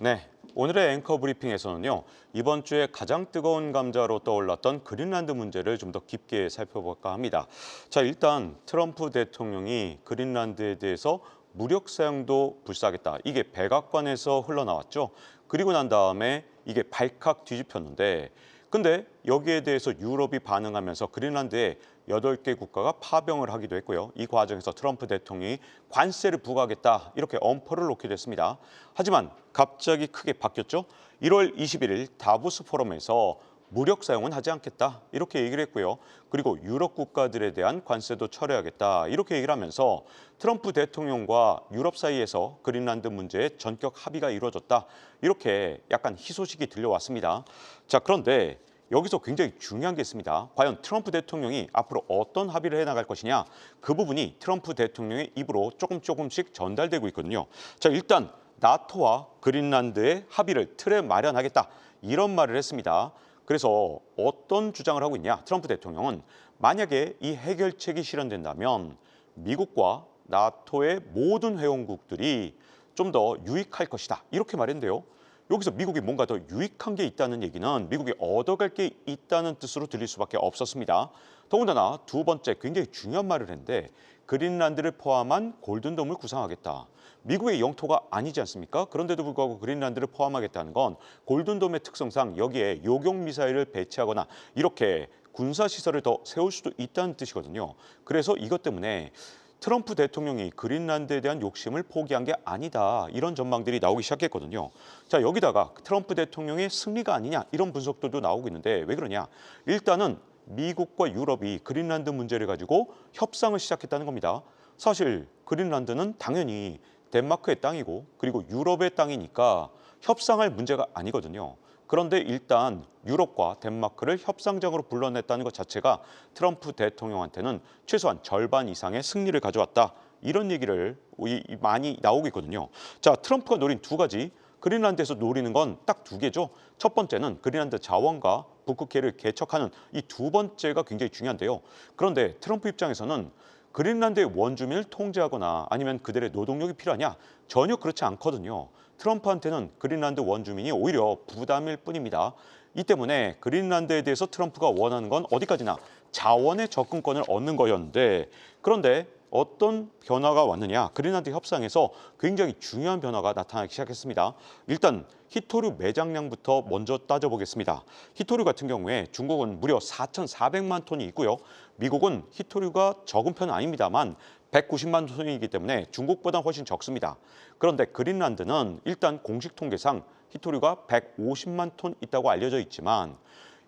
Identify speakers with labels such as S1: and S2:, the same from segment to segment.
S1: 네, 오늘의 앵커 브리핑에서는요. 이번 주에 가장 뜨거운 감자로 떠올랐던 그린란드 문제를 좀 더 깊게 살펴볼까 합니다. 자, 일단 트럼프 대통령이 그린란드에 대해서 무력 사용도 불사하겠다. 이게 백악관에서 흘러나왔죠. 그리고 난 다음에 이게 발칵 뒤집혔는데 근데 여기에 대해서 유럽이 반응하면서 그린란드에 8개 국가가 파병을 하기도 했고요. 이 과정에서 트럼프 대통령이 관세를 부과하겠다 이렇게 엄포를 놓게 됐습니다. 하지만 갑자기 크게 바뀌었죠. 1월 21일 다보스 포럼에서 무력 사용은 하지 않겠다 이렇게 얘기를 했고요. 그리고 유럽 국가들에 대한 관세도 철회하겠다 이렇게 얘기를 하면서 트럼프 대통령과 유럽 사이에서 그린란드 문제에 전격 합의가 이루어졌다 이렇게 약간 희소식이 들려왔습니다. 자, 그런데 여기서 굉장히 중요한 게 있습니다. 과연 트럼프 대통령이 앞으로 어떤 합의를 해나갈 것이냐 그 부분이 트럼프 대통령의 입으로 조금씩 전달되고 있거든요. 자, 일단 나토와 그린란드의 합의를 틀에 마련하겠다 이런 말을 했습니다. 그래서 어떤 주장을 하고 있냐 트럼프 대통령은 만약에 이 해결책이 실현된다면 미국과 나토의 모든 회원국들이 좀 더 유익할 것이다 이렇게 말했는데요. 여기서 미국이 뭔가 더 유익한 게 있다는 얘기는 미국이 얻어갈 게 있다는 뜻으로 들릴 수밖에 없었습니다. 더군다나 두 번째 굉장히 중요한 말을 했는데 그린란드를 포함한 골든돔을 구상하겠다. 미국의 영토가 아니지 않습니까? 그런데도 불구하고 그린란드를 포함하겠다는 건 골든돔의 특성상 여기에 요격 미사일을 배치하거나 이렇게 군사시설을 더 세울 수도 있다는 뜻이거든요. 그래서 이것 때문에 트럼프 대통령이 그린란드에 대한 욕심을 포기한 게 아니다. 이런 전망들이 나오기 시작했거든요. 자, 여기다가 트럼프 대통령의 승리가 아니냐 이런 분석들도 나오고 있는데 왜 그러냐? 일단은 미국과 유럽이 그린란드 문제를 가지고 협상을 시작했다는 겁니다. 사실 그린란드는 당연히 덴마크의 땅이고 그리고 유럽의 땅이니까 협상할 문제가 아니거든요. 그런데 일단 유럽과 덴마크를 협상장으로 불러냈다는 것 자체가 트럼프 대통령한테는 최소한 절반 이상의 승리를 가져왔다. 이런 얘기를 많이 나오고 있거든요. 자, 트럼프가 노린 두 가지, 그린란드에서 노리는 건 딱 두 개죠. 첫 번째는 그린란드 자원과 북극해를 개척하는 이 두 번째가 굉장히 중요한데요. 그런데 트럼프 입장에서는 그린란드의 원주민을 통제하거나 아니면 그들의 노동력이 필요하냐? 전혀 그렇지 않거든요. 트럼프한테는 그린란드 원주민이 오히려 부담일 뿐입니다. 이 때문에 그린란드에 대해서 트럼프가 원하는 건 어디까지나 자원의 접근권을 얻는 거였는데 그런데 어떤 변화가 왔느냐? 그린란드 협상에서 굉장히 중요한 변화가 나타나기 시작했습니다. 일단 히토류 매장량부터 먼저 따져보겠습니다. 히토류 같은 경우에 중국은 무려 4,400만 톤이 있고요. 미국은 히토류가 적은 편은 아닙니다만 190만 톤이기 때문에 중국보다 훨씬 적습니다. 그런데 그린란드는 일단 공식 통계상 히토류가 150만 톤 있다고 알려져 있지만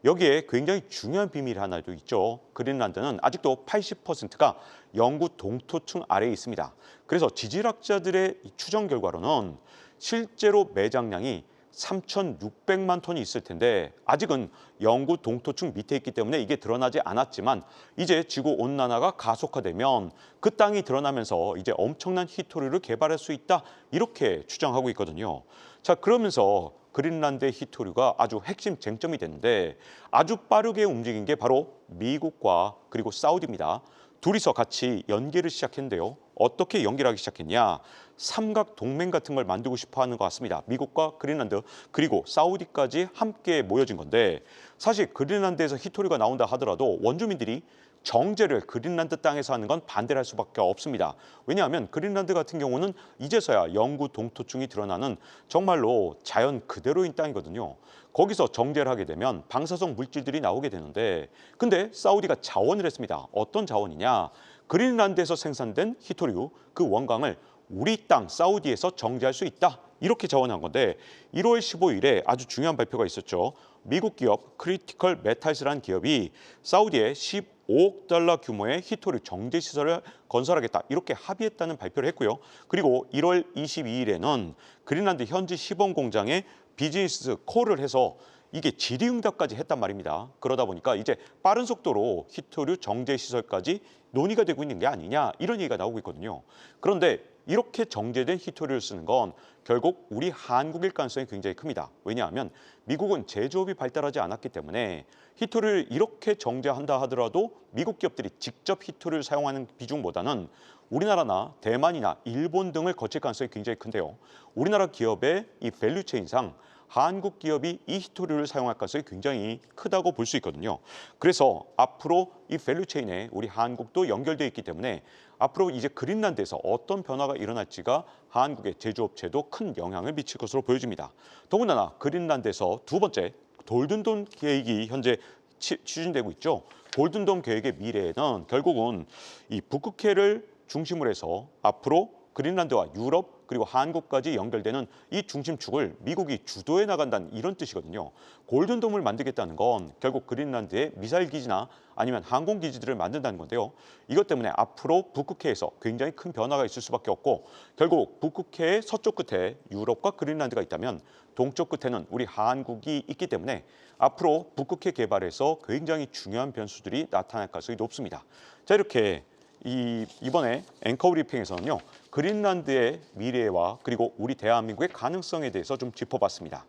S1: 여기에 굉장히 중요한 비밀 하나도 있죠. 그린란드는 아직도 80%가 영구 동토층 아래에 있습니다. 그래서 지질학자들의 추정 결과로는 실제로 매장량이 3,600만 톤이 있을 텐데 아직은 영구 동토층 밑에 있기 때문에 이게 드러나지 않았지만 이제 지구 온난화가 가속화되면 그 땅이 드러나면서 이제 엄청난 히토류를 개발할 수 있다 이렇게 추정하고 있거든요. 자, 그러면서 그린란드의 히토류가 아주 핵심 쟁점이 됐는데 아주 빠르게 움직인 게 바로 미국과 그리고 사우디입니다. 둘이서 같이 연계를 시작했는데요. 어떻게 연결하기 시작했냐? 삼각 동맹 같은 걸 만들고 싶어 하는 것 같습니다. 미국과 그린란드 그리고 사우디까지 함께 모여진 건데 사실 그린란드에서 히토류가 나온다 하더라도 원주민들이 정제를 그린란드 땅에서 하는 건 반대를 할 수밖에 없습니다. 왜냐하면 그린란드 같은 경우는 이제서야 영구 동토층이 드러나는 정말로 자연 그대로인 땅이거든요. 거기서 정제를 하게 되면 방사성 물질들이 나오게 되는데 근데 사우디가 자원을 했습니다. 어떤 자원이냐? 그린란드에서 생산된 히토류 그 원광을 우리 땅 사우디에서 정제할 수 있다. 이렇게 자원한 건데 1월 15일에 아주 중요한 발표가 있었죠. 미국 기업 크리티컬 메탈스라는 기업이 사우디에 15억 달러 규모의 히토류 정제 시설을 건설하겠다. 이렇게 합의했다는 발표를 했고요. 그리고 1월 22일에는 그린란드 현지 시범 공장에 비즈니스 콜을 해서 이게 질의응답까지 했단 말입니다. 그러다 보니까 이제 빠른 속도로 히토류 정제 시설까지 논의가 되고 있는 게 아니냐 이런 얘기가 나오고 있거든요. 그런데 이렇게 정제된 히토리를 쓰는 건 결국 우리 한국일 가능성이 굉장히 큽니다. 왜냐하면 미국은 제조업이 발달하지 않았기 때문에 히토리를 이렇게 정제한다 하더라도 미국 기업들이 직접 히토리를 사용하는 비중보다는 우리나라나 대만이나 일본 등을 거칠 가능성이 굉장히 큰데요. 우리나라 기업의 이 밸류체인상 한국 기업이 이 히토리를 사용할 가능성이 굉장히 크다고 볼 수 있거든요. 그래서 앞으로 이 밸류체인에 우리 한국도 연결돼 있기 때문에 앞으로 이제 그린란드에서 어떤 변화가 일어날지가 한국의 제조업체에도 큰 영향을 미칠 것으로 보여집니다. 더군다나 그린란드에서 두 번째 골든돔 계획이 현재 추진되고 있죠. 골든돔 계획의 미래에는 결국은 이 북극해를 중심으로 해서 앞으로 그린란드와 유럽 그리고 한국까지 연결되는 이 중심축을 미국이 주도해 나간다는 이런 뜻이거든요. 골든돔을 만들겠다는 건 결국 그린란드에 미사일 기지나 아니면 항공 기지들을 만든다는 건데요. 이것 때문에 앞으로 북극해에서 굉장히 큰 변화가 있을 수밖에 없고 결국 북극해의 서쪽 끝에 유럽과 그린란드가 있다면 동쪽 끝에는 우리 한국이 있기 때문에 앞으로 북극해 개발에서 굉장히 중요한 변수들이 나타날 가능성이 높습니다. 자, 이렇게 이번에 앵커 브리핑에서는요. 그린란드의 미래와 그리고 우리 대한민국의 가능성에 대해서 좀 짚어봤습니다.